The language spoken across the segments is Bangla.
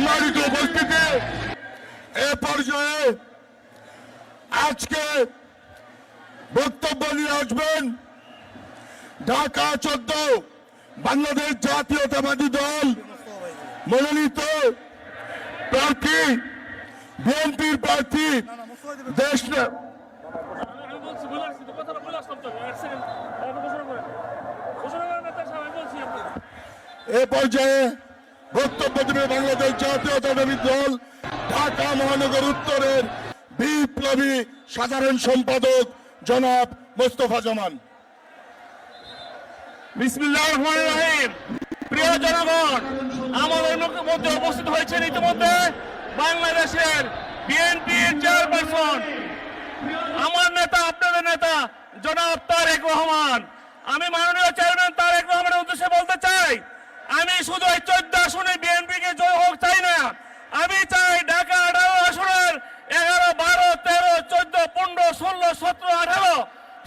সম্মানিত উপস্থিতি, এ পর্যায়ে আজকে বক্তব্য নিয়ে আসবেন ঢাকা 14 বাংলাদেশ জাতীয়তাবাদী দল মনোনীত প্রার্থী, বিএনপির প্রার্থী, দেশ এ পর্যায়ে বক্তব্য দেবে বাংলাদেশ জাতীয়তাবাদী দল ঢাকা মহানগর উত্তরের বিপ্লবী সাধারণ সম্পাদক জনাব মোস্তফা জামান। বিসমিল্লাহির রহমানির রহিম। প্রিয় জনগণ, আমাদের মধ্যে উপস্থিত হয়েছেন ইতিমধ্যে বাংলাদেশের বিএনপির চেয়ারপারসন, আমার নেতা, আপনাদের নেতা জনাব তারেক রহমান। আমি মাননীয় চেয়ারম্যান তারেক রহমানের উদ্দেশ্যে বলতে চাই, আমি শুধু এই 14 আসনে বিএনপিকে জয় হোক চাই না, আমি চাই ঢাকা 18 আসনের 11, 12, 13, 14, 15, 16, 17, 18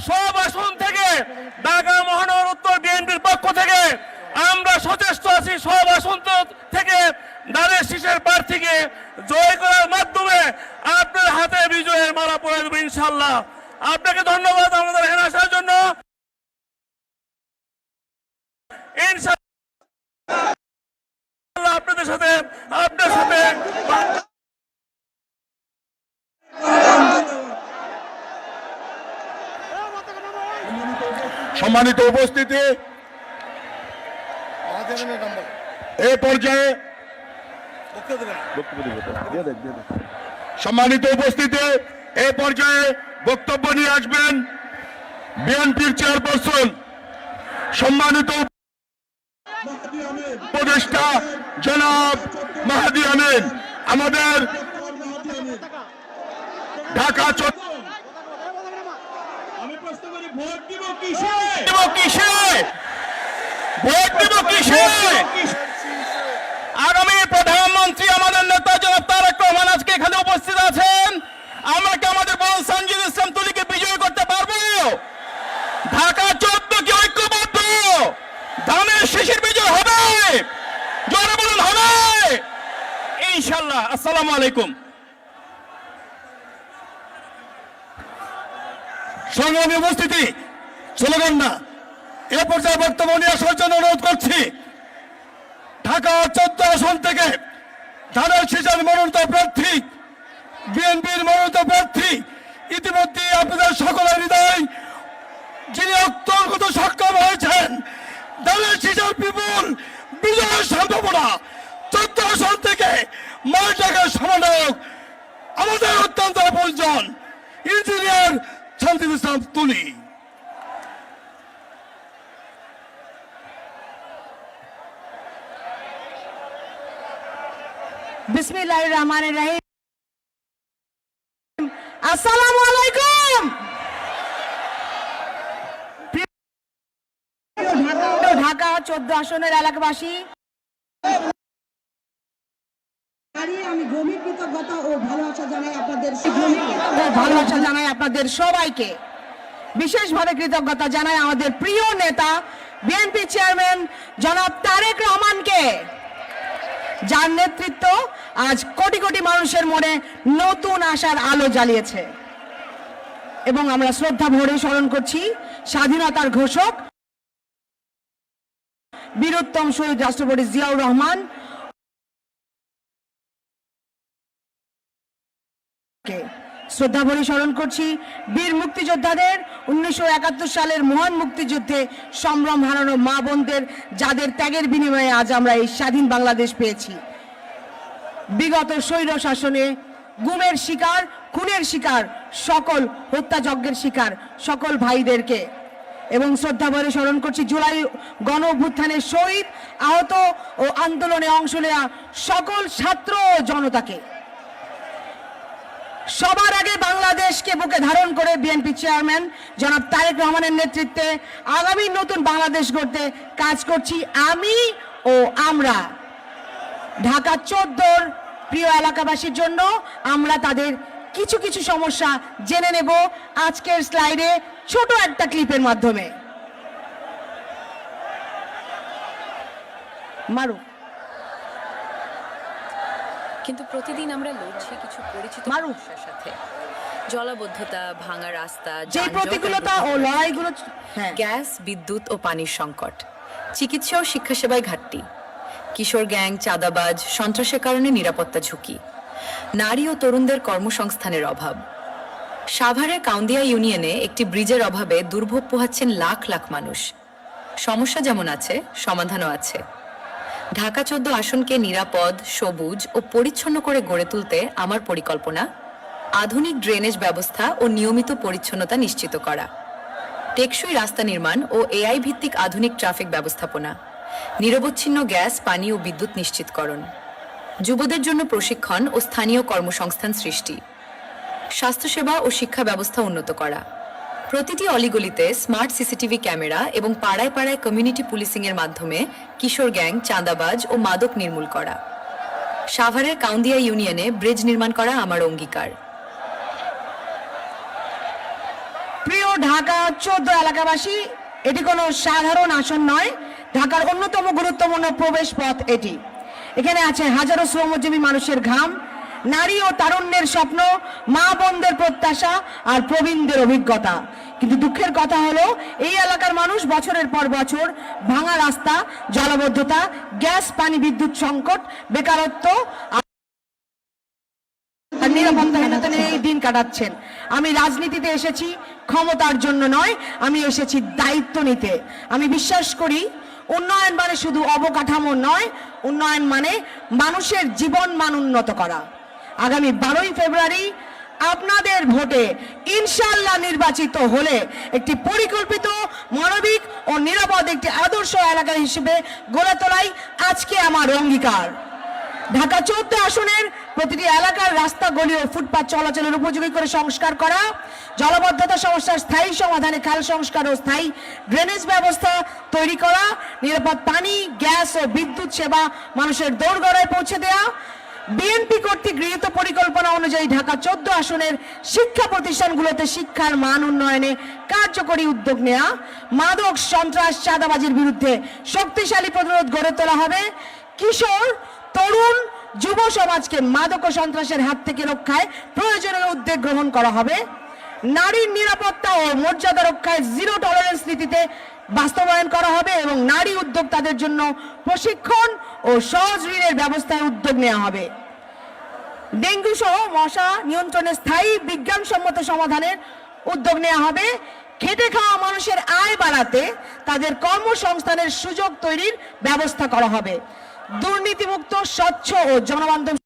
সব আসন থেকে ঢাকা মহানগর উত্তর বিএনপির পক্ষ থেকে আমরা সচেষ্ট আছি সব আসন থেকে ধানের শীষের প্রার্থীকে জয় করার মাধ্যমে আপনার হাতে বিজয়ের মালা পরে দেবো ইনশাল্লাহ। আপনাকে ধন্যবাদ আমাদের এখানে আসার জন্য। ইনশাল্লাহ আপনার সাথে সম্মানিত উপস্থিতি, এ পর্যায়ে সম্মানিত উপস্থিতি, এ পর্যায়ে বক্তব্য নিয়ে আসবেন বিএনপির চেয়ারপারসন, সম্মানিত উপদেষ্টা জনাব মাহাদি আমিন। আমাদের ঢাকা আগামী প্রধানমন্ত্রী আমাদের নেতা জনাব তারেক রহমান আজকে এখানে উপস্থিত আছেন। আমরা কি আমাদের বোন সঞ্জিদ ইসলাম তুলিকে বিজয় করতে পারবো? ঢাকা 14 কি ঐক্যবদ্ধ? ধানের শীষের বিজয় হবে? জোরে বলুন হবে ইনশাল্লাহ। আসসালামু আলাইকুম। সংগ্রামী উপস্থিতি, স্লোগান না, এ পর্যায়ে বক্তব্য নিয়ে আসার জন্য অনুরোধ করছি। ঢাকা 14 আসন থেকে ধানের শীষের মনোনীত প্রার্থী, বিএনপির মনোনীত প্রার্থী, ইতিমধ্যে আপনাদের সকলের হৃদয় যিনি অত্যন্ত সক্ষম হয়েছেন, ধানের শীষের বিপুল বিজয়ের সম্ভাবনা 14 আসন থেকে মালটাকে সমন্বয়ক আমাদের অত্যন্ত প্রয়োজন ইঞ্জিনিয়ার সঞ্জিদ ইসলাম তুলি। বিসমিল্লাহির রহমানির রহিম। আসসালামু আলাইকুম। ঢাকা 14 আসনের এলাকাবাসী, আমি গভীর কৃতজ্ঞতা ও ভালোবাসা জানাই আপনাদের সবাইকে। বিশেষভাবে কৃতজ্ঞতা জানাই আমাদের প্রিয় নেতা বিএনপি চেয়ারম্যান জনাব তারেক রহমানকে, যার নেতৃত্ব আজ কোটি কোটি মানুষের মনে নতুন আশার আলো জ্বালিয়েছে। এবং আমরা শ্রদ্ধা ভরে স্মরণ করছি স্বাধীনতার ঘোষক বীরোত্তম শহীদ রাষ্ট্রপতি জিয়াউর রহমান কে। শ্রদ্ধা ভরে স্মরণ করছি বীর মুক্তিযোদ্ধাদের, 1971 সালের মহান মুক্তিযুদ্ধে সম্ভ্রম হারানো মা বোনদের, যাদের ত্যাগের বিনিময়ে আজ আমরা এই স্বাধীন বাংলাদেশ পেয়েছি। বিগত স্বৈর শাসনে গুমের শিকার, খুনের শিকার, সকল হত্যাযজ্ঞের শিকার সকল ভাইদেরকে। এবং শ্রদ্ধা ভরে স্মরণ করছি জুলাই গণ অভ্যুত্থানের শহীদ, আহত ও আন্দোলনে অংশ নেওয়া সকল ছাত্র ও জনতাকে। সবার আগে বাংলাদেশকে বুকে ধারণ করে বিএনপি চেয়ারম্যান জনাব তারেক রহমানের নেতৃত্বে আগামী নতুন বাংলাদেশ গড়তে কাজ করছি আমি ও আমরা। ঢাকা 14 প্রিয় এলাকাবাসীর জন্য আমরা তাদের কিছু কিছু সমস্যা জেনে নেব আজকের স্লাইডে ছোট একটা ক্লিপের মাধ্যমে। মারু কিন্তু প্রতিদিন আমরা লড়ছি কিছু পরিচিত মারুফ। সমস্যার সাথে। জলাবদ্ধতা, ভাঙা রাস্তা, যে যানজট আর প্রতিকূলতা ও দুর্ঘটনা। লড়াইগুলো, হ্যাঁ, গ্যাস, বিদ্যুৎ ও পানির সংকট, চিকিৎসা ও শিক্ষা সেবায় ঘাটতি, কিশোর গ্যাং, চাঁদাবাজ, সন্ত্রাসের কারণে নিরাপত্তা ঝুঁকি, নারী ও তরুণদের কর্মসংস্থানের অভাব। সাভারের কাউন্দিয়া ইউনিয়নে একটি ব্রিজের অভাবে দুর্ভোগ পোহাচ্ছেন লাখ লাখ মানুষ। সমস্যা যেমন আছে, সমাধানও আছে। ঢাকা 14 আসনকে নিরাপদ, সবুজ ও পরিচ্ছন্ন করে গড়ে তুলতে আমার পরিকল্পনা আধুনিক ড্রেনেজ ব্যবস্থা ও নিয়মিত পরিচ্ছন্নতা নিশ্চিত করা, টেকসই রাস্তা নির্মাণ ও এআই ভিত্তিক আধুনিক ট্রাফিক ব্যবস্থাপনা, নিরবচ্ছিন্ন গ্যাস, পানি ও বিদ্যুৎ নিশ্চিতকরণ, যুবদের জন্য প্রশিক্ষণ ও স্থানীয় কর্মসংস্থান সৃষ্টি, স্বাস্থ্যসেবা ও শিক্ষা ব্যবস্থা উন্নত করা, প্রতিটি অলিগলিতে স্মার্ট সিসিটিভি ক্যামেরা এবং পাড়ায় পাড়ায় কমিউনিটি পুলিশিং এর মাধ্যমে কিশোর গ্যাং, চাঁদাবাজ ও মাদক নির্মূল করা। সাভারের কাউন্দিয়া ইউনিয়নে ব্রিজ নির্মাণ করা আমার অঙ্গীকার। প্রিয় ঢাকা 14 এলাকাবাসী, এটি কোনো সাধারণ আসন নয়, ঢাকার অন্যতম গুরুত্বপূর্ণ প্রবেশ পথ এটি। এখানে আছে হাজারো শ্রমজীবী মানুষের ঘাম, নারী ও তারুণ্যের স্বপ্ন, মা বোনদের প্রত্যাশা আর প্রবীণদের অভিজ্ঞতা। কিন্তু দুঃখের কথা হলো এই এলাকার মানুষ বছরের পর বছর ভাঙা রাস্তা, জলাবদ্ধতা, গ্যাস, পানি, বিদ্যুৎ সংকট, বেকারত্ব আর নিরাপত্তাহীনতা নিয়ে এই দিন কাটাচ্ছেন। আমি রাজনীতিতে এসেছি ক্ষমতার জন্য নয়, আমি এসেছি দায়িত্ব নিতে। আমি বিশ্বাস করি উন্নয়ন মানে শুধু অবকাঠামো নয়, উন্নয়ন মানে মানুষের জীবন মান উন্নত করা। আগামী 12ই ফেব্রুয়ারি আপনাদের ভোটে ইনশাআল্লাহ নির্বাচিত হলে একটি পরিকল্পিত, মানবিক ও নিরাপদ একটি আদর্শ এলাকা হিসেবে গড়ে তোলাই আজকে আমার অঙ্গীকার। ঢাকা 14 আসনের প্রতিটি এলাকার রাস্তা, গলি ও ফুটপাত চলাচলের উপযোগী করে সংস্কার করা, জলাবদ্ধতা সমস্যার স্থায়ী সমাধানে খাল সংস্কার ও স্থায়ী ড্রেনেজ ব্যবস্থা তৈরি করা, নিরাপদ পানি, গ্যাস ও বিদ্যুৎ সেবা মানুষের দোরগোড়ায় পৌঁছে দেওয়া, বিএনপি কর্তৃক গৃহীত পরিকল্পনা অনুযায়ী ঢাকা 14 আসনের শিক্ষা প্রতিষ্ঠানগুলোতে শিক্ষার মান উন্নয়নে কার্যকরী উদ্যোগ নেওয়া, মাদক, সন্ত্রাস, চাঁদাবাজির বিরুদ্ধে শক্তিশালী প্রতিরোধ গড়ে তোলা হবে, কিশোর, তরুণ, যুব সমাজকে মাদক ও সন্ত্রাসের হাত থেকে রক্ষায় প্রয়োজনীয় উদ্যোগ গ্রহণ করা হবে, নারীর নিরাপত্তা ও মর্যাদা রক্ষায় জিরো টলারেন্স নীতিতে বাস্তবায়ন করা হবে এবং নারী উদ্যোক্তাদের জন্য প্রশিক্ষণ ও সহজ ঋণের ব্যবস্থায় উদ্যোগ নেওয়া হবে। ডেঙ্গু সহ মশা নিয়ন্ত্রণে স্থায়ী বিজ্ঞানসম্মত সমাধানের উদ্যোগ নেওয়া হবে। খেটে খাওয়া মানুষের আয় বাড়াতে তাদের কর্মসংস্থানের সুযোগ তৈরির ব্যবস্থা করা হবে। দুর্নীতিমুক্ত, স্বচ্ছ ও জনবান্ধব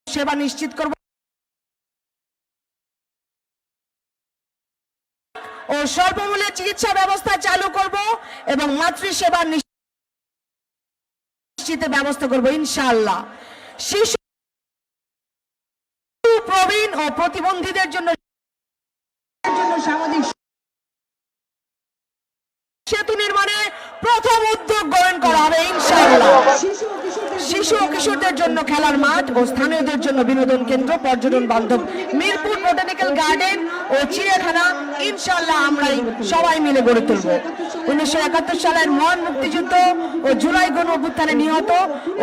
সেবা নিশ্চিত করব ও স্বল্পমূল্যে চিকিৎসা ব্যবস্থা চালু করব এবং মাতৃসেবা নিশ্চিতের ব্যবস্থা করব ইনশাআল্লাহ। শিশু, প্রবীণ ও প্রতিবন্ধীদের জন্য সামাজিক সেতু নির্মাণে প্রথম উদ্যোগ গ্রহণ করা হবে ইনশাআল্লাহ। শিশু ও কিশোরদের জন্য খেলার মাঠ ও স্থানীয়দের জন্য বিনোদন কেন্দ্র, পর্যটন বান্ধব মিরপুর বোটানিক্যাল গার্ডেন ও চিড়িয়াখানা ইনশাআল্লাহ আমরাই সবাই মিলে গড়ে তুলব। 1971 সালের মহান মুক্তিযুদ্ধ ও জুলাই গণ অভ্যুত্থানে নিহত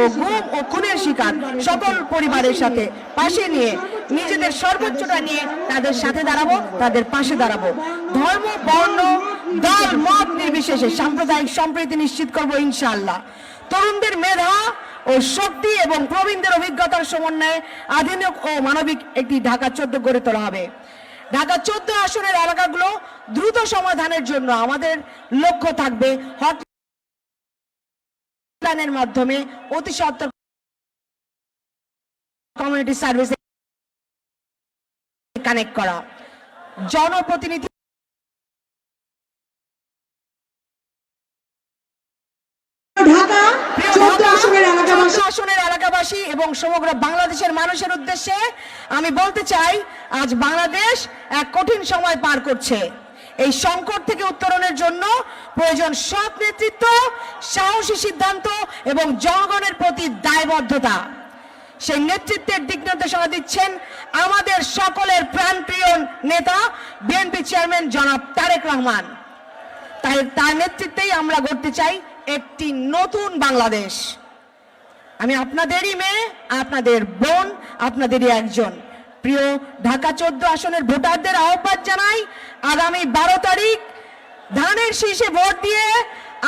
ও গুম ও খুনের শিকার সকল পরিবারের সাথে পাশে নিয়ে নিজেদের সর্বোচ্চটা নিয়ে তাদের সাথে দাঁড়াবো, তাদের পাশে দাঁড়াবো। ধর্ম, বর্ণ, দল, মত নির্বিশেষে সাম্প্রদায়িক সম্প্রীতি নিশ্চিত করব ইনশাআল্লাহ। তরুণদের মেধা ও শক্তি এবং প্রবীণদের অভিজ্ঞতার সমন্বয়ে আধুনিক ও মানবিক একটি ঢাকা 14 গড়ে তোলা হবে। ঢাকা 14 আসনের এলাকাগুলো দ্রুত সমাধানের জন্য আমাদের লক্ষ্য থাকবে হটলাইনের মাধ্যমে অতি সত্বর কমিউনিটি সার্ভিস কানেক্ট করা, জনপ্রতিনিধি ঢাকা 14 আসনের এলাকাবাসী এবং সমগ্র বাংলাদেশের মানুষের উদ্দেশ্যে আমি বলতে চাই, আজ বাংলাদেশ এক কঠিন সময় পার করছে। এই সংকট থেকে উত্তরণের জন্য প্রয়োজন সৎ নেতৃত্ব, সাহসী সিদ্ধান্ত এবং জনগণের প্রতি দায়বদ্ধতা। সেই নেতৃত্বের দিক নির্দেশনা দিচ্ছেন আমাদের সকলের প্রাণপ্রিয় নেতা বিএনপি চেয়ারম্যান জনাব তারেক রহমান। তার নেতৃত্বেই আমরা গড়তে চাই একটি নতুন বাংলাদেশ। আমি আপনাদেরই মেয়ে, আপনাদের বোন, আপনাদেরই একজন। প্রিয় ঢাকা 14 আসনের ভোটারদের আহ্বান জানাই, আগামী 12 তারিখ ধানের শীষে ভোট দিয়ে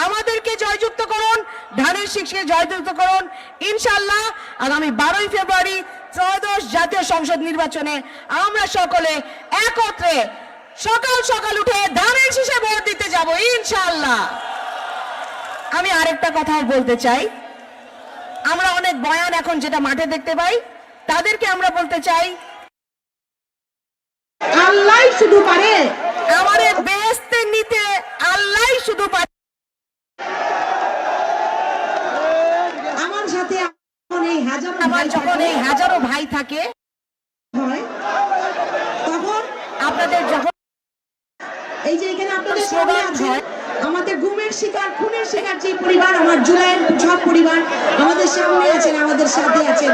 আমাদেরকে জয়যুক্ত করুন, ধানের শীষকে জয়যুক্ত করুন। ইনশাআল্লাহ আগামী 12ই ফেব্রুয়ারি ত্রয়োদশ জাতীয় সংসদ নির্বাচনে আমরা সকলে একত্রে সকাল সকাল উঠে ধানের শীষে ভোট দিতে যাব ইনশাআল্লাহ। আমি আরেকটা কথাও বলতে চাই, আমরা অনেক বয়ান এখন যেটা মাঠে দেখতে পাই, তাদেরকে আমরা বলতে চাই আল্লাহ শুধু পারে আমাদের বেহেশতে নিতে, আল্লাহ শুধু পারে। আমার সাথে যখন এই হাজারো ভাই থাকে হয়, তখন আপনাদের যখন এই যে এখানে আপনাদের স্লোগান সামনে আছে, হয়, আমাদের গুমের শিকার, খুনের শিকার যে পরিবার, আমার জুলাইয়ের সব পরিবার আমাদের সামনে আছেন, আমাদের সাথে আছেন,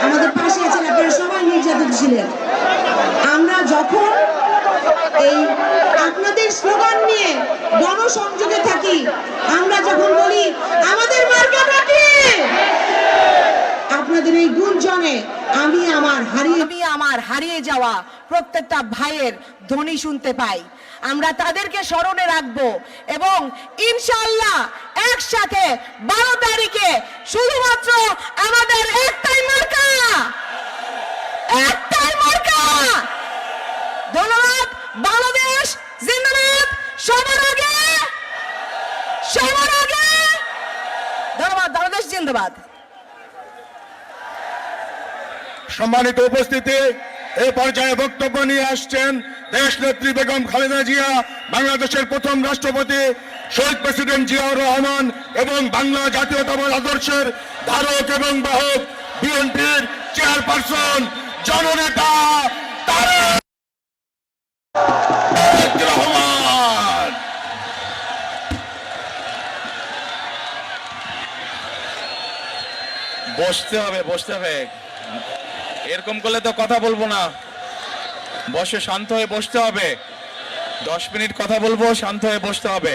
আমাদের পাশে আছেন। আপনারা সবাই নির্যাতিত ছিলেন। আমরা যখন এই আপনাদের স্লোগান নিয়ে গণসংযোগে থাকি, আমরা যখন বলি আমাদের মার্কাটা কি, আপনাদের এই গুঞ্জনে আমি আমার হারিয়ে যাওয়া প্রত্যেকটা ভাইয়ের ধ্বনি শুনতে পাই। আমরা তাদেরকে স্মরণে রাখবো এবং ইনশাআল্লাহ একসাথে 12 তারিখে শুধুমাত্র আমাদের একটাই মার্কা, ধন্যবাদ। বাংলাদেশ জিন্দাবাদ, সবার আগে ধন্যবাদ। বাংলাদেশ জিন্দাবাদ। সম্মানিত উপস্থিতি, এই পর্যায়ে বক্তব্য নিয়ে আসছেন দেশনেত্রী বেগম খালেদা জিয়া, বাংলাদেশের প্রথম রাষ্ট্রপতি, শহীদ প্রেসিডেন্ট জিয়াউর রহমান এবং বাংলা জাতীয়তাবাদ আদর্শের ধারক এবং বাহক বিএনপির চেয়ারপারসন জননেতা তারেক রহমান। বসতে হবে। এরকম করলে তো কথা বলবো না, বসে শান্ত হয়ে বসতে হবে। 10 মিনিট কথা বলবো, শান্ত হয়ে বসতে হবে।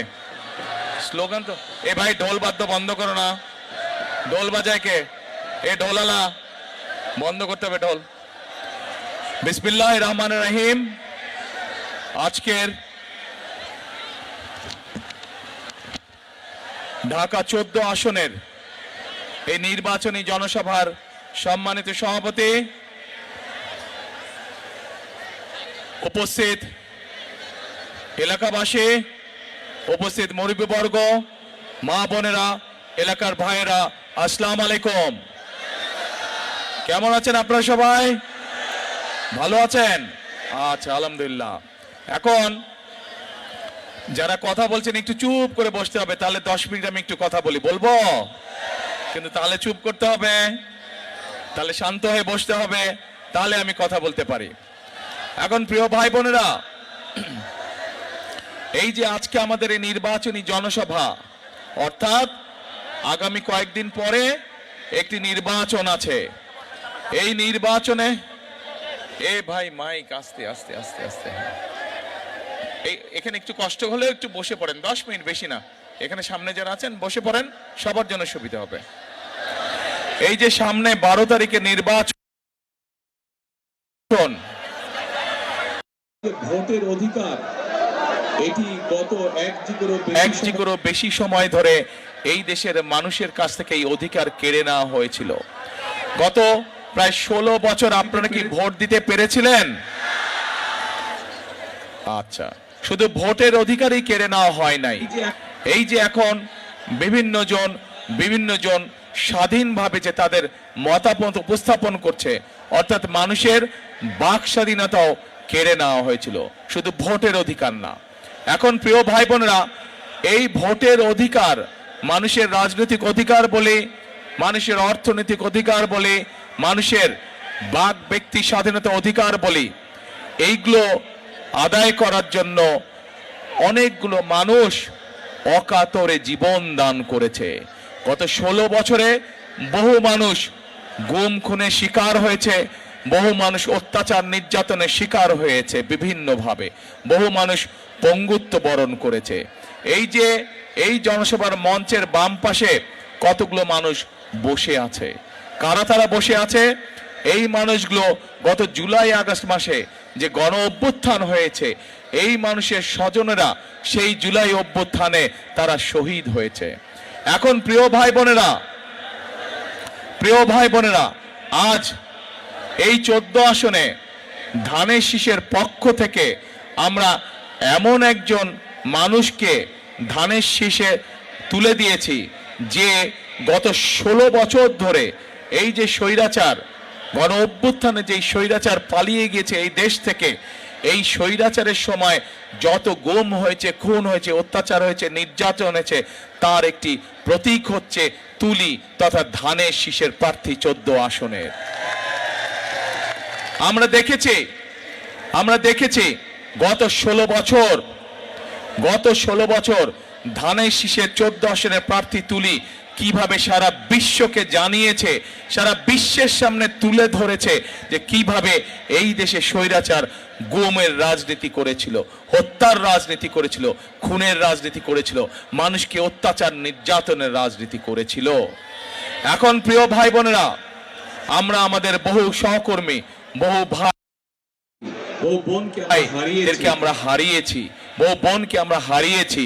স্লোগান তো এ ভাই, ঢোল বাদ্য বন্ধ করো না। ঢোল বাজায় কে? এ ঢোলালা বন্ধ করতে হবে ঢোল। বিসমিল্লাহির রহমানির রহিম। আজকের ঢাকা 14 আসনের এই নির্বাচনী জনসভার সম্মানিত সভাপতি, উপস্থিত এলাকাবাসী, উপস্থিত মুরব্বীবর্গ, মা বোনেরা, এলাকার ভাইয়েরা, আসসালামু আলাইকুম। কেমন আছেন আপনারা? সবাই ভালো আছেন? আচ্ছা, আলহামদুলিল্লাহ। এখন যারা কথা বলছেন একটু চুপ করে বসতে হবে, তাহলে 10 মিনিট আমি একটু কথা বলবো, কিন্তু তাহলে চুপ করতে হবে, তাহলে শান্ত হয়ে বসতে হবে, তাহলে আমি কথা বলতে পারি। এখন প্রিয় ভাই বোনেরা, এই যে আজকে আমাদের এই নির্বাচনী জনসভা, অর্থাৎ আগামী কয়েকদিন পরে একটি নির্বাচন আছে। এই নির্বাচনে ভাই মাইক আস্তে আস্তে আস্তে আস্তে, এখানে একটু কষ্ট হলে একটু বসে পড়েন, 10 মিনিট, বেশি না। এখানে সামনে যারা আছেন বসে পড়েন, সবার জন্য সুবিধা হবে। এই যে সামনে 12 তারিখে নির্বাচন, ভোটের অধিকার, এটি গত এক যুগেরও বেশি সময় ধরে এই দেশের মানুষের কাছ থেকে এই অধিকার কেড়ে নেওয়া হয়েছিল। গত প্রায় 16 বছর আপনারা কি ভোট দিতে পেরেছিলেন? আচ্ছা, শুধু ভোটের অধিকারই কেড়ে নেওয়া হয় নাই। এই যে এখন বিভিন্ন জন স্বাধীনভাবে যে তাদের মতামত উপস্থাপন করছে, অর্থাৎ মানুষের বাক স্বাধীনতাও কেড়ে নেওয়া হয়েছিল, শুধু ভোটের অধিকার না। এখন প্রিয় ভাই বোনেরা, এই ভোটের অধিকার মানুষের রাজনৈতিক অধিকার বলে, মানুষের অর্থনৈতিক অধিকার বলে, মানুষের বাক ব্যক্তি স্বাধীনতা অধিকার বলে, এইগুলো আদায় করার জন্য অনেকগুলো মানুষ অকাতরে জীবন দান করেছে। গত 16 বছরে বহু মানুষ গুম খুনের শিকার হয়েছে, বহু মানুষ অত্যাচার নির্যাতনের শিকার হয়েছে বিভিন্নভাবে, বহু মানুষ পঙ্গুত্ব বরণ করেছে। এই যে এই জনসভার মঞ্চের বাম পাশে কতগুলো মানুষ বসে আছে। কারা তারা বসে আছে? এই মানুষগুলো গত জুলাই আগস্ট মাসে যে গণ অভ্যুত্থান হয়েছে, এই মানুষের স্বজনেরা সেই জুলাই অভ্যুত্থানে তারা শহীদ হয়েছে। এখন প্রিয় ভাই বোনেরা, আজ এই 14 আসনে ধানের শীষের পক্ষ থেকে আমরা এমন একজন মানুষকে ধানের শীষে তুলে দিয়েছি যে গত 16 বছর ধরে এই যে স্বৈরাচার গণ অভ্যুত্থানে যে স্বৈরাচার পালিয়ে গিয়েছে এই দেশ থেকে, এই স্বৈরাচারের সময় যত গুম হয়েছে, খুন হয়েছে, অত্যাচার হয়েছে, নির্যাতন হয়েছে, তার একটি প্রতীক হচ্ছে তুলি তথা ধানের শীষের প্রার্থী 14 আসনের। আমরা দেখেছি গত 16 বছর ধানের শীষের 14 আসনের প্রার্থী তুলি কিভাবে সারা বিশ্বকে জানিয়েছে, সারা বিশ্বের সামনে তুলে ধরেছে যে কিভাবে এই দেশে স্বৈরাচার গুমের রাজনীতি করেছিল, হত্যার রাজনীতি করেছিল, খুনের রাজনীতি করেছিল, মানুষকে অত্যাচার নির্যাতনের রাজনীতি করেছিল। এখন প্রিয় ভাই বোনেরা, আমরা আমাদের বহু সহকর্মী, বহু ভাইদেরকে আমরা হারিয়েছি, বহু বোনকে আমরা হারিয়েছি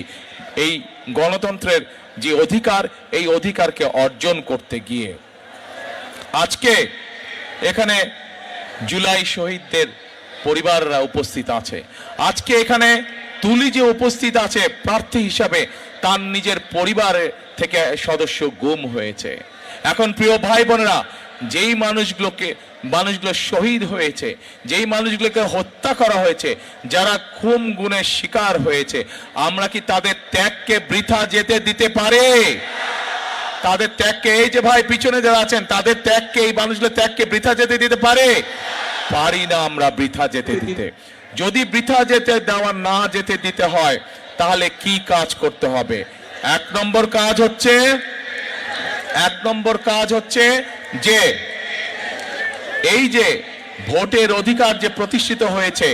এই গণতন্ত্রের যে অধিকার, এই অধিকারকে অর্জন করতে গিয়ে। আজকে এখানে জুলাই শহীদদের পরিবাররা উপস্থিত আছে। আজকে এখানে তুলি যে উপস্থিত আছে প্রার্থী হিসাবে, তার নিজের পরিবারের থেকে সদস্য গুম হয়েছে। এখন প্রিয় ভাই বোনেরা, যেই মানুষগুলো শহীদ হয়েছে, যেই মানুষগুলোকে হত্যা করা হয়েছে, যারা খুন গুণের শিকার হয়েছে, আমরা কি তাদের ত্যাগকে বৃথা যেতে দিতে পারি? তাদের ত্যাগকে, এই যে ভাই পিছনে যারা আছেন, তাদের ত্যাগকে, এই মানুষগুলো ত্যাগকে বৃথা যেতে দিতে পারে? পারি না আমরা বৃথা যেতে দিতে। যদি বৃথা যেতে দেওয়া না যেতে দিতে হয়, তাহলে কি কাজ করতে হবে? এক নম্বর কাজ হচ্ছে যে এই যে ভোটের অধিকার যে প্রতিষ্ঠিত হয়েছে,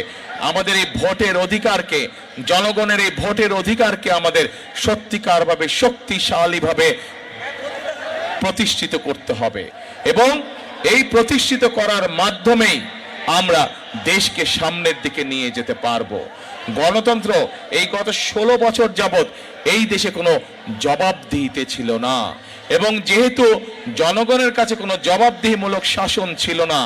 আমাদের এই ভোটের অধিকারকে, জনগণের এই ভোটের অধিকারকে আমাদের সত্যিকারভাবে শক্তিশালীভাবে প্রতিষ্ঠিত করতে হবে, এবং এই প্রতিষ্ঠিত করার মাধ্যমেই আমরা দেশকে সামনের দিকে নিয়ে যেতে পারবো। গণতন্ত্র এই গত 16 বছর যাবত এই দেশে কোনো জবাবদিহিতে ছিল না, এবং যেহেতু জনগণের কাছে কোনো জবাবদিহিমূলক শাসন ছিল না,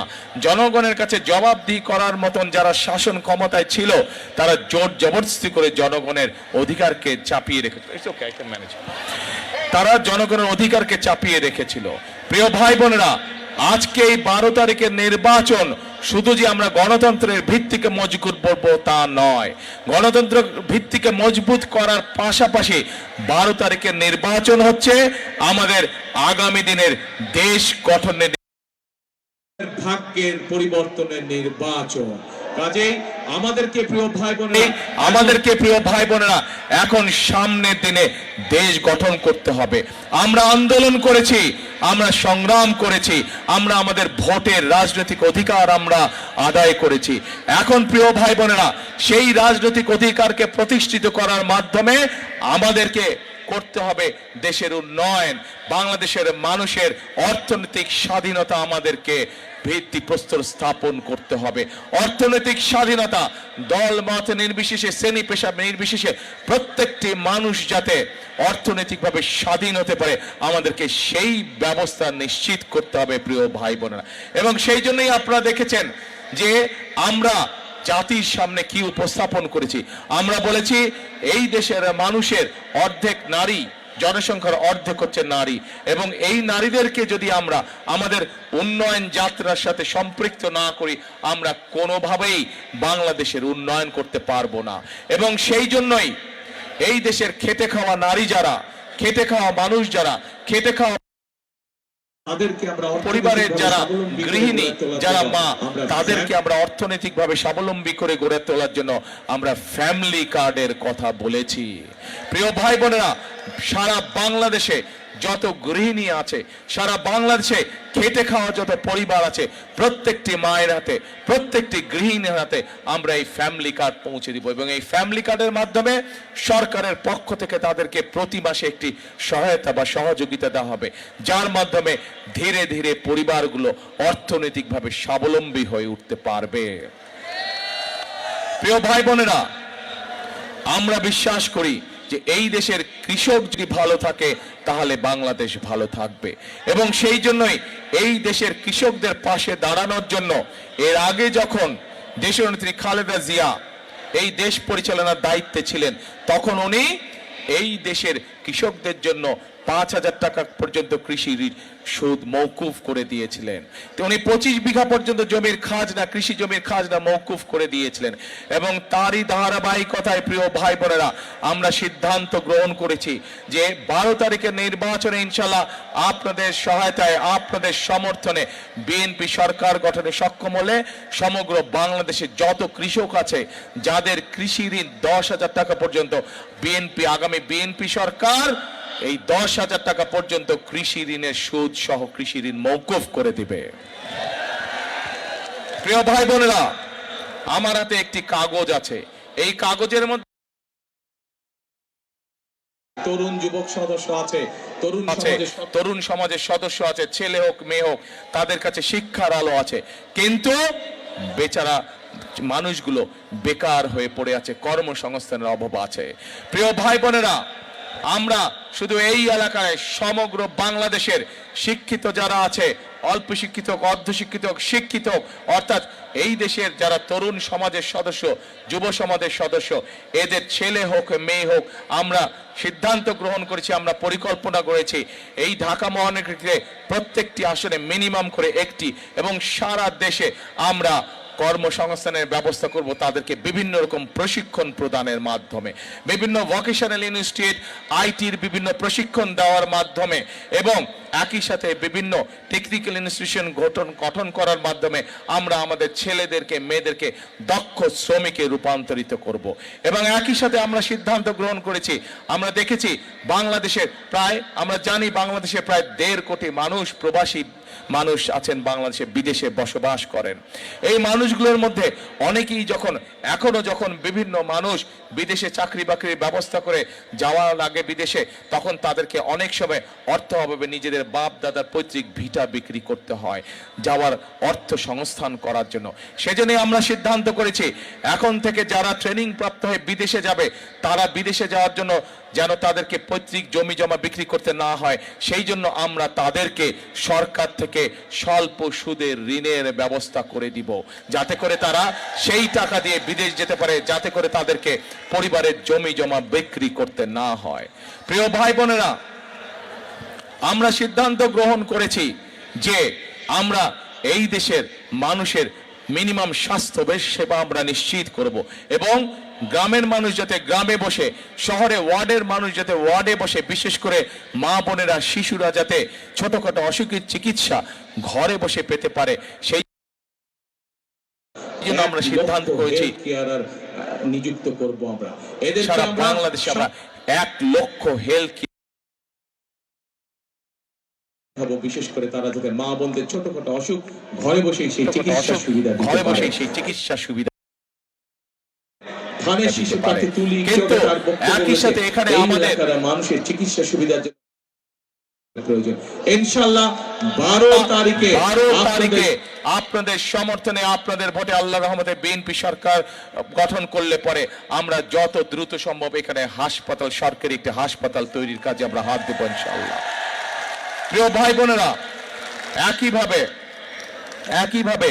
জনগণের কাছে জবাবদিহি করার মতন যারা শাসন ক্ষমতায় ছিল, তারা জোর জবরদস্তি করে জনগণের অধিকারকে চাপিয়ে রেখেছিল। তারা জনগণের অধিকারকে চাপিয়ে রেখেছিল। প্রিয় ভাই বোনেরা, আজকে এই 12 তারিখের নির্বাচন শুধু যে আমরা গণতন্ত্রের ভিত্তিকে মজবুত করবো তা নয়, গণতন্ত্র ভিত্তিকে মজবুত করার পাশাপাশি 12 তারিখের নির্বাচন হচ্ছে আমাদের আগামী দিনের দেশ গঠনের, ভাগ্যের পরিবর্তনের নির্বাচন। কাজেই আমাদেরকে প্রিয় ভাই বোনেরা এখন সামনের দিনে দেশ গঠন করতে হবে। আমরা আন্দোলন করেছি, আমরা সংগ্রাম করেছি, আমরা আমাদের ভোটের রাজনৈতিক অধিকার আমরা আদায় করেছি। এখন প্রিয় ভাই বোনেরা, সেই রাজনৈতিক অধিকারকে প্রতিষ্ঠিত করার মাধ্যমে আমাদেরকে করতে হবে দেশের উন্নয়ন, বাংলাদেশের মানুষের অর্থনৈতিক স্বাধীনতা আমাদেরকে ভিত্তিপ্রস্তর স্থাপন করতে হবে। অর্থনৈতিক স্বাধীনতা দল মত নির্বিশেষে, শ্রেণী পেশা নির্বিশেষে প্রত্যেকটি মানুষ যাতে অর্থনৈতিকভাবে স্বাধীন হতে পারে, আমাদেরকে সেই ব্যবস্থা নিশ্চিত করতে হবে প্রিয় ভাই বোনেরা। এবং সেই জন্যই আপনারা দেখেছেন যে আমরা জাতির সামনে কি উপস্থাপন করেছি। আমরা বলেছি এই দেশের মানুষের অর্ধেক নারী, জনসংখ্যার অর্ধেক হচ্ছে নারী, এবং এই নারীদেরকে যদি আমরা আমাদের উন্নয়ন যাত্রার সাথে সম্পৃক্ত না করি, আমরা কোনোভাবেই বাংলাদেশের উন্নয়ন করতে পারবো না। এবং সেই জন্যই এই দেশের খেটে খাওয়া নারী যারা, খেটে খাওয়া মানুষ যারা, খেটে খাওয়া পরিবারের যারা গৃহিণী, যারা মা, তাদেরকে আমরা অর্থনৈতিকভাবে স্বাবলম্বী করে গড়ে তোলার জন্য আমরা ফ্যামিলি কার্ডের কথা বলেছি। প্রিয় ভাই বোনেরা, সারা বাংলাদেশে যত গৃহিণী আছে, সারা বাংলাদেশে খেটে খাওয়া যত পরিবার আছে, প্রত্যেকটি মায়ের হাতে, প্রত্যেকটি গৃহিণীর হাতে আমরা এই ফ্যামিলি কার্ড পৌঁছে দিব এবং এই ফ্যামিলি কার্ডের মাধ্যমে সরকারের পক্ষ থেকে তাদেরকে প্রতি মাসে একটি সহায়তা বা সহযোগিতা দেওয়া হবে, যার মাধ্যমে ধীরে ধীরে পরিবারগুলো অর্থনৈতিকভাবে স্বাবলম্বী হয়ে উঠতে পারবে। প্রিয় ভাই বোনেরা, আমরা বিশ্বাস করি যে এই দেশের কৃষক যদি ভালো থাকে তাহলে বাংলাদেশ ভালো থাকবে এবং সেই জন্যই এই দেশের কৃষকদের পাশে দাঁড়ানোর জন্য এর আগে যখন দেশনেত্রী খালেদা জিয়া এই দেশ পরিচালনার দায়িত্বে ছিলেন, তখন উনি এই দেশের কৃষকদের জন্য 5,000 টাকা পর্যন্ত কৃষি ঋণ সুদ মওকুফ করে দিয়েছিলেন। তো উনি 25 বিঘা পর্যন্ত জমির খাজনা, কৃষি জমির খাজনা মওকুফ করে দিয়েছিলেন এবং তারই ধারাবাহিকতায় প্রিয় ভাই বোনেরা আমরা সিদ্ধান্ত গ্রহণ করেছি যে 12 তারিখের নির্বাচনে ইনশাল্লাহ আপনাদের সহায়তায়, আপনাদের সমর্থনে বিএনপি সরকার গঠনে সক্ষম হলে সমগ্র বাংলাদেশে যত কৃষক আছে যাদের কৃষি ঋণ 10,000 টাকা পর্যন্ত, আগামী বিএনপি সরকার এই 10,000 টাকা পর্যন্ত কৃষি ঋণের সুদ সহ কৃষি ঋণ মওকুফ করে দিবে। প্রিয় ভাই বোনেরা, আমার হাতে একটি কাগজ আছে, এই কাগজের মধ্যে তরুণ যুবক সদস্য আছে, তরুণ সমাজের সদস্য আছে, ছেলে হোক মেয়ে হোক, তাদের কাছে শিক্ষার আলো আছে, কিন্তু বেচারা মানুষগুলো বেকার হয়ে পড়ে আছে, কর্মসংস্থানের অভাব আছে। প্রিয় ভাই বোনেরা, আমরা শুধু এই এলাকায় সমগ্র বাংলাদেশের শিক্ষিত যারা আছে, অল্প শিক্ষিত, অর্ধশিক্ষিত, শিক্ষিত, অর্থাৎ এই দেশের যারা তরুণ সমাজের সদস্য, যুব সমাজের সদস্য, এদের ছেলে হোক মেয়ে হোক, আমরা সিদ্ধান্ত গ্রহণ করেছি, আমরা পরিকল্পনা করেছি এই ঢাকা মহানগরীতে প্রত্যেকটি আসনে মিনিমাম করে একটি এবং সারা দেশে আমরা কর্মসংস্থানের ব্যবস্থা করব, তাদেরকে বিভিন্ন রকম প্রশিক্ষণ প্রদানের মাধ্যমে, বিভিন্ন ভোকেশনাল ইনস্টিটিউট, আইটির বিভিন্ন প্রশিক্ষণ দেওয়ার মাধ্যমে এবং একই সাথে বিভিন্ন টেকনিক্যাল ইনস্টিটিউশন গঠন করার মাধ্যমে আমরা আমাদের ছেলেদেরকে, মেয়েদেরকে দক্ষ শ্রমিকে রূপান্তরিত করব এবং একই সাথে আমরা সিদ্ধান্ত গ্রহণ করেছি, আমরা দেখেছি বাংলাদেশের আমরা জানি বাংলাদেশে প্রায় 1.5 কোটি মানুষ, প্রবাসী মানুষ আছেন বাংলাদেশে, বিদেশে বসবাস করেন। এই মানুষগুলোর মধ্যে অনেকেই যখন বিভিন্ন মানুষ বিদেশে চাকরি বাকরির ব্যবস্থা করে যাওয়া লাগে বিদেশে, তখন তাদেরকে অনেক সময় অর্থ অভাবে নিজেদের বাপ দাদার পৈতৃক ভিটা বিক্রি করতে হয় যাওয়ার অর্থ সংস্থান করার জন্য। সেজন্য আমরা সিদ্ধান্ত করেছি এখন থেকে যারা ট্রেনিং প্রাপ্ত হয়ে বিদেশে যাবে, তারা বিদেশে যাওয়ার জন্য যেন তাদেরকে পৈতৃক জমি জমা বিক্রি করতে না হয়, সেই জন্য আমরা তাদেরকে সরকার থেকে স্বল্প সুদের ঋণের ব্যবস্থা করে দিব, যাতে করে তারা সেই টাকা দিয়ে বিদেশ যেতে পারে, যাতে করে তাদেরকে পরিবারের জমি জমা বিক্রি করতে না হয়। প্রিয় ভাই বোনেরা, আমরা সিদ্ধান্ত গ্রহণ করেছি যে আমরা এই দেশের মানুষের মিনিমাম স্বাস্থ্য সেবা আমরা নিশ্চিত করব এবং গ্রামের মানুষ যাতে গ্রামে বসে, শহরে ওয়ার্ডের মানুষ যাতে ওয়ার্ডে বসে, বিশেষ করে মা বোনেরা, শিশুরা যাতে ছোটখাটো অসুখের চিকিৎসা ঘরে বসে পেতে পারে, সেই জন্য আমরা সিদ্ধান্ত করেছি নিযুক্ত করব। আমরা এদের সারা বাংলাদেশে আমরা 1 লক্ষ হেলথ, বিশেষ করে তারা যাতে মা বোনদের ছোটখাটো অসুখ ঘরে বসেই সেই চিকিৎসা সুবিধা ঘরে বসেই সেই চিকিৎসা সুবিধা ধানের শিশু পাতে তুলি, কিন্তু একই সাথে এখানে আমাদের মানুষের চিকিৎসা সুবিধার জন্য প্রয়োজন। ইনশাআল্লাহ 12 তারিখে আপনাদের সমর্থনে, আপনাদের ভোটে আল্লাহর রহমতে বিএনপি সরকার গঠন করলে পরে আমরা যত দ্রুত সম্ভব এখানে হাসপাতাল, সরকারি একটি হাসপাতাল তৈরির কাজে আমরা হাত দেব ইনশাআল্লাহ। প্রিয় ভাই বোনেরা, একইভাবে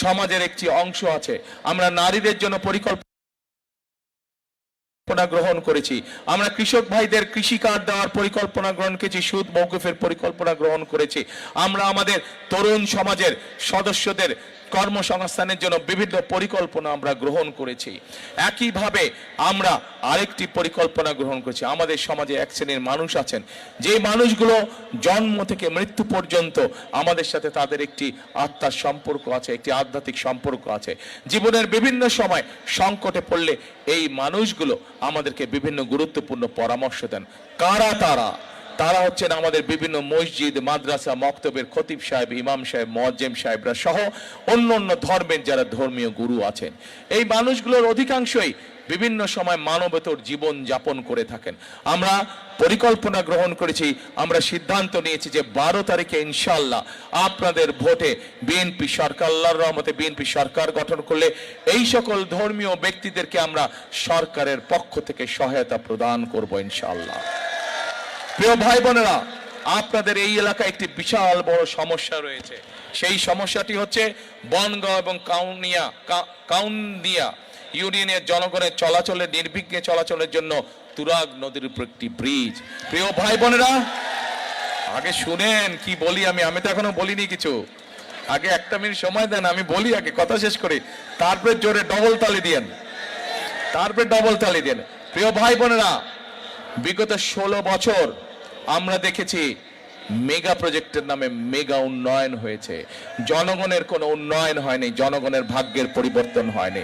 সমাজের একটি অংশ আছে, আমরা নারীদের জন্য পরিকল্পনা গ্রহণ করেছি, আমরা কৃষক ভাইদের কৃষি কার্ড দেওয়ার পরিকল্পনা গ্রহণ করেছি, সুদ মওকুফের পরিকল্পনা গ্রহণ করেছি, আমরা আমাদের তরুণ সমাজের সদস্যদের কর্মসংস্থানের জন্য বিভিন্ন পরিকল্পনা আমরা গ্রহণ করেছি। একইভাবে আমরা আরেকটি পরিকল্পনা গ্রহণ করেছি, আমাদের সমাজে এক শ্রেণীর মানুষ আছেন যে মানুষগুলো জন্ম থেকে মৃত্যু পর্যন্ত আমাদের সাথে তাদের একটি আত্মার সম্পর্ক আছে, একটি আধ্যাত্মিক সম্পর্ক আছে। জীবনের বিভিন্ন সময় সংকটে পড়লে এই মানুষগুলো আমাদেরকে বিভিন্ন গুরুত্বপূর্ণ পরামর্শ দেন। কারা তারা? তারা হচ্ছেন আমাদের বিভিন্ন মসজিদ, মাদ্রাসা, মক্তবের খতিব সাহেব, ইমাম সাহেব, মুয়াজ্জিম সাহেবরা সহ অন্য অন্য ধর্মের যারা ধর্মীয় গুরু আছেন। এই মানুষগুলোর অধিকাংশই বিভিন্ন সময় মানবতর জীবন যাপন করে থাকেন। আমরা পরিকল্পনা গ্রহণ করেছি, আমরা সিদ্ধান্ত নিয়েছি যে 12 তারিখে ইনশাআল্লাহ আপনাদের ভোটে বিএনপি সরকার, আল্লাহর রহমতে বিএনপি সরকার গঠন করলে এই সকল ধর্মীয় ব্যক্তিদেরকে আমরা সরকারের পক্ষ থেকে সহায়তা প্রদান করব ইনশাআল্লাহ। প্রিয় ভাই বোনেরা, আপনাদের এই এলাকায় একটি বিশাল বড় সমস্যা রয়েছে। সেই সমস্যাটি হচ্ছে বনগাঁও এবং কাউন্দিয়া ইউনিয়নের জনগণের চলাচলের, নির্বিঘ্নে চলাচলের জন্য তুরাগ নদীর উপর একটি ব্রিজ। প্রিয় ভাই বোনেরা, আগে শুনেন কি বলি আমি তো এখনো বলিনি কিছু। আগে 1 মিনিট সময় দেন, আমি বলি, আগে কথা শেষ করি, তারপরে জোরে ডবল তালি দিয়েন, প্রিয় ভাই বোনেরা, বিগত 16 বছর আমরা দেখেছি মেগা প্রজেক্টের নামে মেগা উন্নয়ন হয়েছে। জনগণের কোনো উন্নয়ন হয়নি, জনগণের ভাগ্যের পরিবর্তন হয়নি।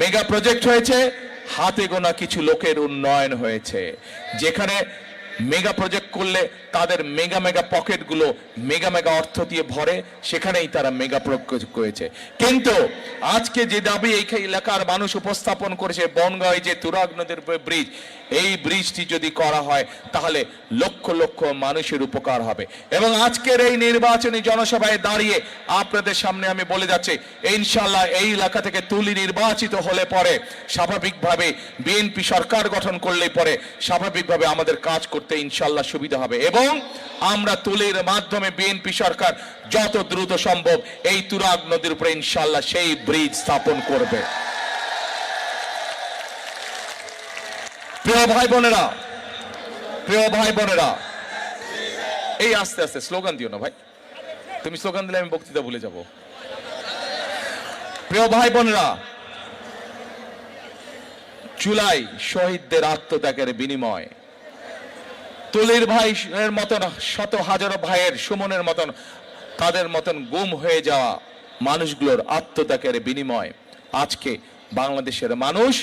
মেগা প্রজেক্ট হয়েছে, হাতে গোনা কিছু লোকের উন্নয়ন হয়েছে। যেখানে মেগা প্রজেক্ট করলে তাদের মেগা পকেটগুলো মেগা অর্থ দিয়ে ভরে, সেখানেই তারা মেগা প্রজেক্ট করেছে। কিন্তু আজকে যে দাবি এই এলাকার মানুষ উপস্থাপন করেছে, বনগাঁও যে তুরাগ নদীর ব্রিজ, এই ব্রিজটি যদি করা হয় তাহলে লক্ষ লক্ষ মানুষের উপকার হবে। এবং আজকের এই নির্বাচনী জনসভায় দাঁড়িয়ে আপনাদের সামনে আমি বলে যাচ্ছি, ইনশাআল্লাহ এই এলাকা থেকে তুলি নির্বাচিত হলে পরে স্বাভাবিকভাবে বিএনপি সরকার গঠন করলে পরে স্বাভাবিকভাবে আমাদের কাজ করতে ইনশাআল্লাহ সুবিধা হবে। এবং আমরা তুলির মাধ্যমে বিএনপি সরকার যত দ্রুত সম্ভব এই তুরাগ নদীর উপরে ইনশাআল্লাহ সেই ব্রিজ স্থাপন করবে। প্রিয় ভাই বোনেরা, এই আস্তে আস্তে স্লোগান দিও না ভাই, তুমি স্লোগান দিলে আমি বক্তৃতা ভুলে যাব। প্রিয় ভাই বোনেরা, জুলাই শহীদদের আত্মত্যাগের বিনিময়, তুলির ভাইয়ের মতন শত হাজারো ভাইয়ের, সুমনের মতন, তাদের মতন গুম হয়ে যাওয়া মানুষগুলোর আত্মত্যাগের বিনিময় আজকে বাংলাদেশের মানুষ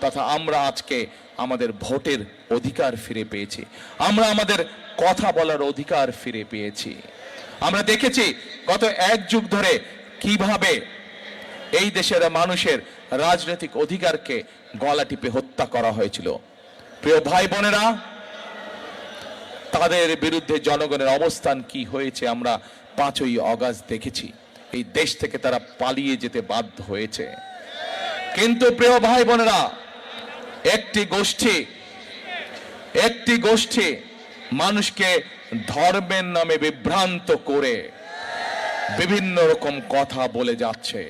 তথা আমরা আজকে আমাদের ভোটের অধিকার ফিরে পেয়েছি, আমরা আমাদের কথা বলার অধিকার ফিরে পেয়েছি। আমরা দেখেছি গত 1 যুগ ধরে কিভাবে এই দেশের মানুষের রাজনৈতিক অধিকারকে গলা টিপে হত্যা করা হয়েছিল। প্রিয় ভাই বোনেরা, তাদের বিরুদ্ধে জনগণের অবস্থান কি হয়েছে আমরা 5ই আগস্ট দেখেছি। এই দেশ থেকে তারা পালিয়ে যেতে বাধ্য হয়েছে। কিন্তু প্রিয় ভাই বোনেরা, একটি গোষ্ঠী মানুষকে ধর্মের নামে বিভ্রান্ত করে বিভিন্ন রকম কথা বলে যাচ্ছে।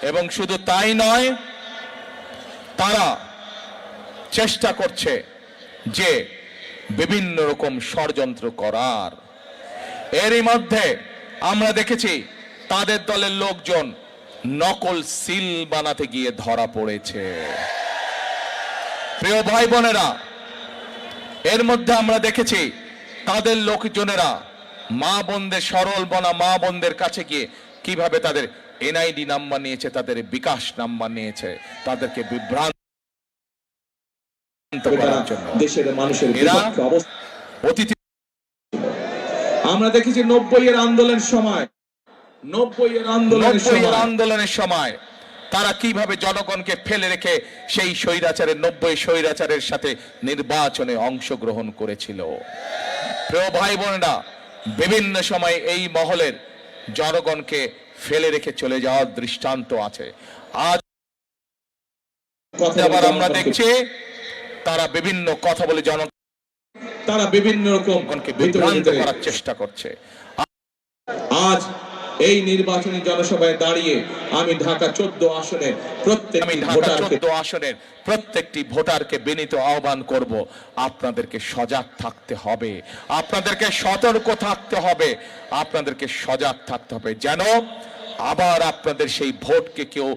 এবং শুধু তাই নয়, তারা চেষ্টা করছে যে বিভিন্ন রকম ষড়যন্ত্র করার। এরই মধ্যে আমরা দেখেছি তাদের দলের লোকজন নকল সিল বানাতে গিয়ে ধরা পড়েছে। প্রিয় ভাই বোনেরা, এর মধ্যে আমরা দেখেছি তাদের লোকজনেরা মা বোনদের, সরল বনা মা বোনদের কাছে গিয়ে কিভাবে তাদের এনআইডি নাম্বার নিয়েছে, তাদের বিকাশ নাম্বার নিয়েছে, তাদেরকে বিভ্রান্ত করার জন্য। দেশের মানুষের এরা অতিথি আমরা দেখেছি 90-এর আন্দোলনের সময় তারা কিভাবে জনগণকে ফেলে রেখে সেই স্বৈরাচারের 90 স্বৈরাচারের সাথে নির্বাচনে অংশগ্রহণ করেছিল। প্রিয় ভাই বোনেরা, বিভিন্ন সময় এই মহলের জনগণকে ফেলে রেখে চলে যাওয়ার দৃষ্টান্ত আছে। আজ আবার আমরা দেখছি তারা বিভিন্ন কথা বলে তারা বিভিন্ন রকমকে বিভ্রান্ত করার চেষ্টা করছে। আজ এই নির্বাচনী জনসভায় দাঁড়িয়ে আমি ঢাকা 14 আসনের প্রত্যেকটি ভোটারকে বিনীত আহ্বান করব, আপনাদেরকে সজাগ থাকতে হবে, আপনাদেরকে সতর্ক থাকতে হবে, আপনাদেরকে সজাগ থাকতে হবে, যেন আবার আপনাদের সেই ভোটকে কেউ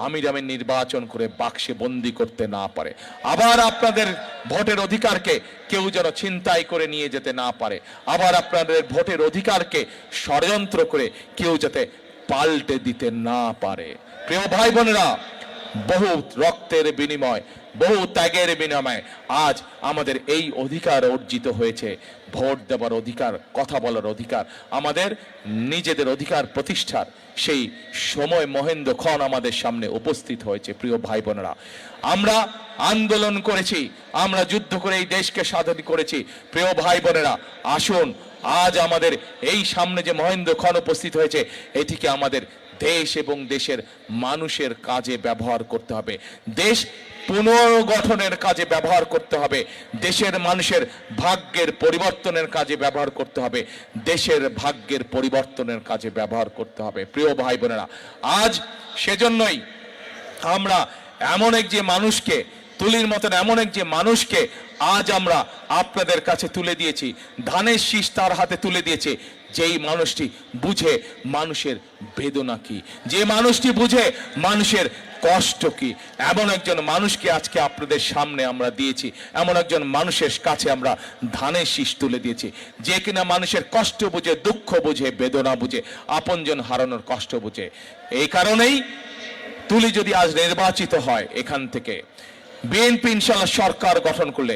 আমিরামে নির্বাচন করে বাক্সে বন্দি করতে না পারে, আবার আপনাদের ভোটের অধিকারকে কেউ যেন ছিনতাই করে নিয়ে যেতে না পারে, আবার আপনাদের ভোটের অধিকারকে ষড়যন্ত্র করে কেউ যাতে পাল্টে দিতে না পারে। প্রিয় ভাই বোনেরা, বহু রক্তের বিনিময়, বহু ত্যাগের বিনিময়ে আজ আমাদের এই অধিকার অর্জিত হয়েছে। ভোট দেওয়ার অধিকার, কথা বলার অধিকার, আমাদের নিজেদের অধিকার প্রতিষ্ঠার সেই সময় মহেন্দ্রক্ষণ আমাদের সামনে উপস্থিত হয়েছে। প্রিয় ভাই বোনেরা, আমরা আন্দোলন করেছি, আমরা যুদ্ধ করে এই দেশকে স্বাধীন করেছি। প্রিয় ভাই বোনেরা, আসুন আজ আমাদের এই সামনে যে মহেন্দ্রক্ষণ উপস্থিত হয়েছে, এটিকে আমাদের দেশ এবং দেশের মানুষের কাজে ব্যবহার করতে হবে, দেশ পুনর্গঠনের কাজে ব্যবহার করতে হবে, দেশের মানুষের ভাগ্যের পরিবর্তনের কাজে ব্যবহার করতে হবে, দেশের ভাগ্যের পরিবর্তনের কাজে ব্যবহার করতে হবে। প্রিয় ভাই বোনেরা, আজ সেজন্যই আমরা এমন এক যে মানুষকে, তুলির মতন এমন এক যে মানুষকে আজ আমরা আপনাদের কাছে তুলে দিয়েছি, ধানের শীষ তার হাতে তুলে দিয়েছে, যেই মানুষটি বুঝে মানুষের বেদনা কি, যে মানুষটি বুঝে মানুষের কষ্ট কি, এমন একজন মানুষকে আজকে আপনাদের সামনে আমরা দিয়েছি, এমন একজন মানুষের কাছে আমরা ধানের শীষ তুলে দিয়েছি, যে কিনা মানুষের কষ্ট বুঝে, দুঃখ বুঝে, বেদনা বুঝে, আপনজন হারানোর কষ্ট বুঝে। এই কারণেই তুলি যদি আজ নির্বাচিত হয় এখান থেকে, বিএনপি ইনশাআল্লাহ সরকার গঠন করলে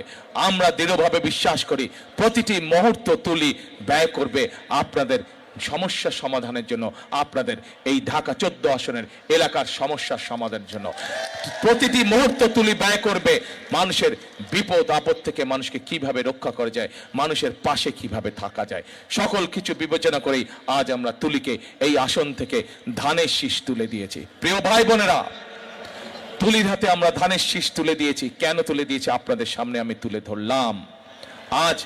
আমরা দৃঢ়ভাবে বিশ্বাস করি প্রতিটি মুহূর্ত তুলি ব্যয় করবে আপনাদের সমস্যা সমাধানের জন্য, আপনাদের এই ঢাকা 14 আসনের এলাকার সমস্যার সমাধানের জন্য। প্রতিটি মুহূর্ত তুলি ব্যয় করবে মানুষের বিপদ আপদ থেকে মানুষকে কিভাবে রক্ষা করা যায়, মানুষের পাশে কিভাবে থাকা যায়, সকল কিছু বিবেচনা করেই আজ আমরা তুলিকে এই আসন থেকে ধানের শীষ তুলে দিয়েছি। প্রিয় ভাই বোনেরা, তুলির হাতে আমরা ধানের শীষ তুলে দিয়েছি। কেন তুলে দিয়েছি আপনাদের সামনে আমি তুলে ধরলাম। আজ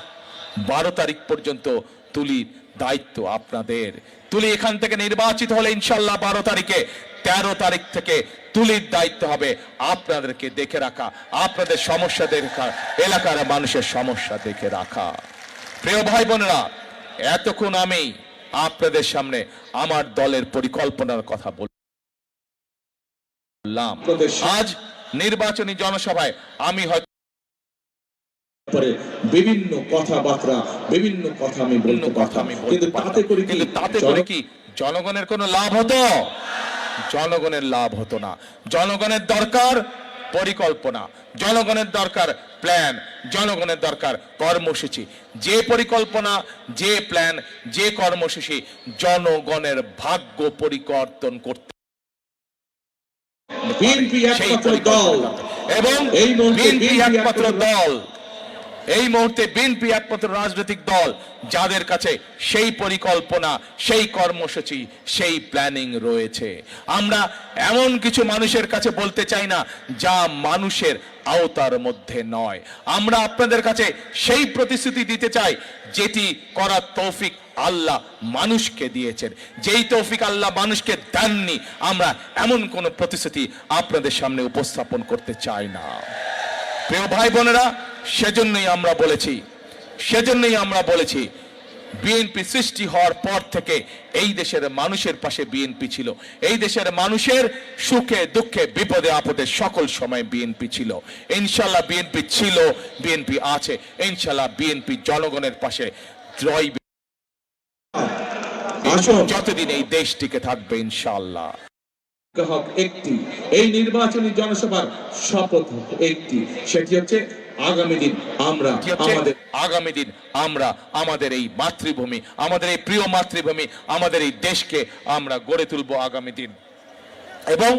12 তারিখ পর্যন্ত তুলির দায়িত্ব আপনাদের। তুলি এখান থেকে নির্বাচিত হলে ইনশাল্লাহ 12 তারিখে, 13 তারিখ থেকে তুলির দায়িত্ব হবে আপনাদেরকে দেখে রাখা, আপনাদের সমস্যা দেখে রাখা, এলাকার মানুষের সমস্যা দেখে রাখা। প্রিয় ভাই বোনেরা, এতক্ষণ আমি আপনাদের সামনে আমার দলের পরিকল্পনার কথা বললাম। আজ নির্বাচনী জনসভায় আমি হয়তো বিভিন্ন কথাবার্তা, বিভিন্ন কথা আমি বলতে পারতাম, কিন্তু তাতে করে কি জনগণের কোনো লাভ হতো? জনগণের লাভ হতো না। জনগণের দরকার পরিকল্পনা, জনগণের দরকার প্ল্যান, জনগণের দরকার কর্মসূচি। যে পরিকল্পনা, যে প্ল্যান, যে কর্মসূচি জনগণের ভাগ্য পরিবর্তন করতে বিএনপি একমাত্র দল, এবং এই মুহূর্তে বিএনপি একমাত্র রাজনৈতিক দল যাদের কাছে সেই পরিকল্পনা, সেই কর্মসূচি, সেই প্ল্যানিং রয়েছে। আমরা এমন কিছু মানুষের কাছে বলতে চাই না যা মানুষের আওতার মধ্যে নয়। আমরা আপনাদের কাছে সেই প্রতিশ্রুতি দিতে চাই যেটি করার তৌফিক আল্লাহ মানুষকে দিয়েছেন। যেই তৌফিক আল্লাহ মানুষকে দেননি, আমরা এমন কোন প্রতিশ্রুতি আপনাদের সামনে উপস্থাপন করতে চাই না। প্রিয় ভাই বোনেরা, সেজন্যই আমরা বলেছি বিএনপি সৃষ্টি হওয়ার পর থেকে এই দেশের মানুষের পাশে বিএনপি ছিল। এই দেশের মানুষের সুখে দুঃখে বিপদে আপদে সকল সময় বিএনপি ছিল। ইনশাল্লাহ বিএনপি ছিল, বিএনপি আছে, ইনশাল্লাহ বিএনপি জনগণের পাশে রইবে যতদিন এই দেশ টিকে থাকবে ইনশাআল্লাহ। একটি এই নির্বাচনী জনসভার শপথ একটি, সেটি হচ্ছে আগামী দিন আমরা আমাদের এই মাতৃভূমি, আমাদের এই প্রিয় মাতৃভূমি, আমাদের এই দেশকে আমরা গড়ে তুলব আগামী দিন। এবং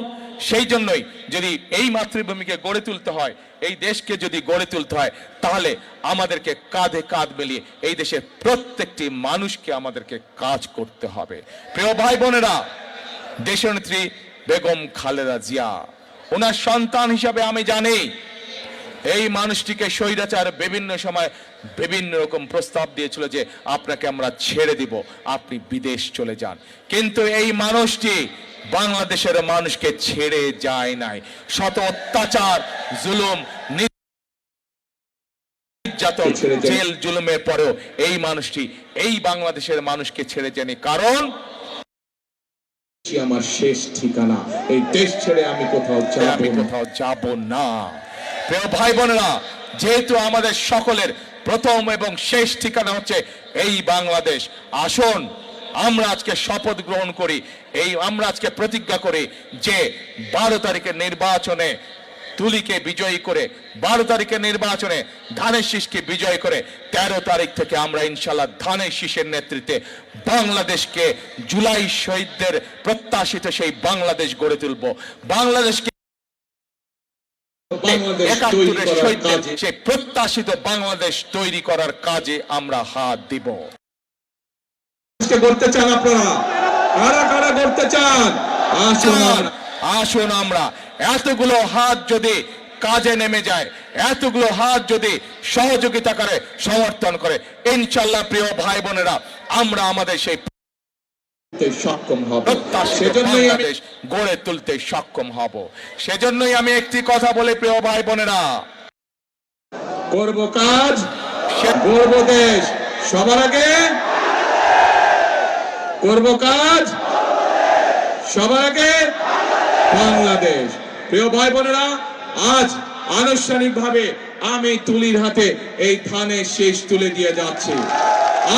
সেই জন্যই যদি এই মাতৃভূমিকে গড়ে তুলতে হয়, এই দেশকে যদি গড়ে তুলতে হয়, তাহলে আমাদেরকে কাঁধে কাঁধ মিলিয়ে এই দেশের প্রত্যেকটি মানুষকে আমাদেরকে কাজ করতে হবে। প্রিয় ভাই বোনেরা, দেশনেত্রী বেগম খালেদা জিয়া, ওনার সন্তান হিসাবে আমি জানি এই মানুষটিকে স্বৈরাচার বিভিন্ন সময় বিভিন্ন রকম প্রস্তাব দিয়েছিল যে আপনাকে আমরা ছেড়ে দিব, আপনি বিদেশ চলে যান। কিন্তু এই মানুষটি বাংলাদেশের মানুষকে ছেড়ে যায় নাই। শত অত্যাচার, জুলুম, নির্যাতন, জেল জুলুমের পরেও এই মানুষটি এই বাংলাদেশের মানুষকে ছেড়ে যায়নি। কারণ আমার শেষ ঠিকানা, এই দেশ ছেড়ে আমি কোথাও যাব না। প্রিয় ভাই বোনেরা, যেহেতু আমাদের সকলের প্রথম এবং শেষ ঠিকানা হচ্ছে এই বাংলাদেশ, আসুন আমরা আজকে শপথ গ্রহণ করি, আমরা আজকে প্রতিজ্ঞা করি যে 12 তারিখের নির্বাচনে তুলিকে বিজয়ী করে, 12 তারিখের নির্বাচনে ধানের শীষকে বিজয় করে 13 তারিখ থেকে আমরা ইনশাল্লাহ ধানের শীষের নেতৃত্বে বাংলাদেশকে জুলাই শহীদদের প্রত্যাশিত সেই বাংলাদেশ গড়ে তুলব। বাংলাদেশকে একাত্তরের শহীদদের সেই প্রত্যাশিত বাংলাদেশ তৈরি করার কাজে আমরা হাত দিব। করতে চান আপনারা, কারা কারা করতে চান? আসুন আমরা এতগুলো হাত যদি কাজে নেমে যায়, এতগুলো হাত যদি সহযোগিতা করে, সমর্থন করে, ইনশাল্লাহ প্রিয় ভাই বোনেরা আমরা আমাদের সেই সক্ষম হব, সেজন্যই বাংলাদেশ গড়ে তুলতে সক্ষম হব। সেজন্যই আমি একটি কথা বলি প্রিয় ভাই বোনেরা, করব কাজ, গড়ব দেশ, সবার আগে করব কাজ, সবার আগে বাংলাদেশ। প্রিয় ভাই বোনেরা, আজ আনুষ্ঠানিকভাবে আমি তুলির হাতে এই ধানের শীষ তুলে দিয়ে যাচ্ছি।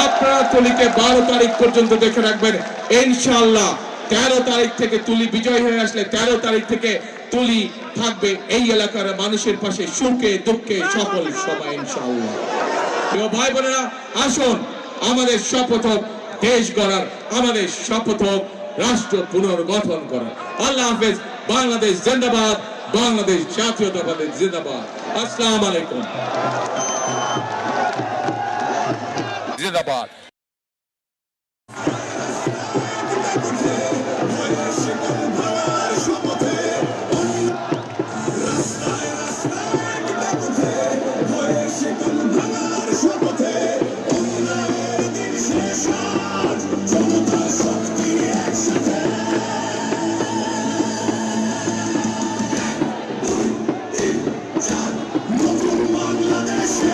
আপনারা তুলিকে 12 তারিখ পর্যন্ত দেখে রাখবেন। ইনশাআল্লাহ 13 তারিখ থেকে তুলি বিজয় হয়ে আসলে 13 তারিখ থেকে তুলি থাকবে এই এলাকার মানুষের পাশে, সুখে দুঃখে সকল সময় ইনশাআল্লাহ। প্রিয় ভাই বোনেরা, আসুন আমাদের শপথ হোক দেশ গড়ার, আমাদের শপথ হোক রাষ্ট্র পুনর্গঠন করার। আল্লাহ হাফেজ। বাংলাদেশ জিন্দাবাদ, বাংলাদেশ জাতীয়তাবাদী জিন্দাবাদ। আসসালামু আলাইকুম। জিন্দাবাদ। Bangladesh,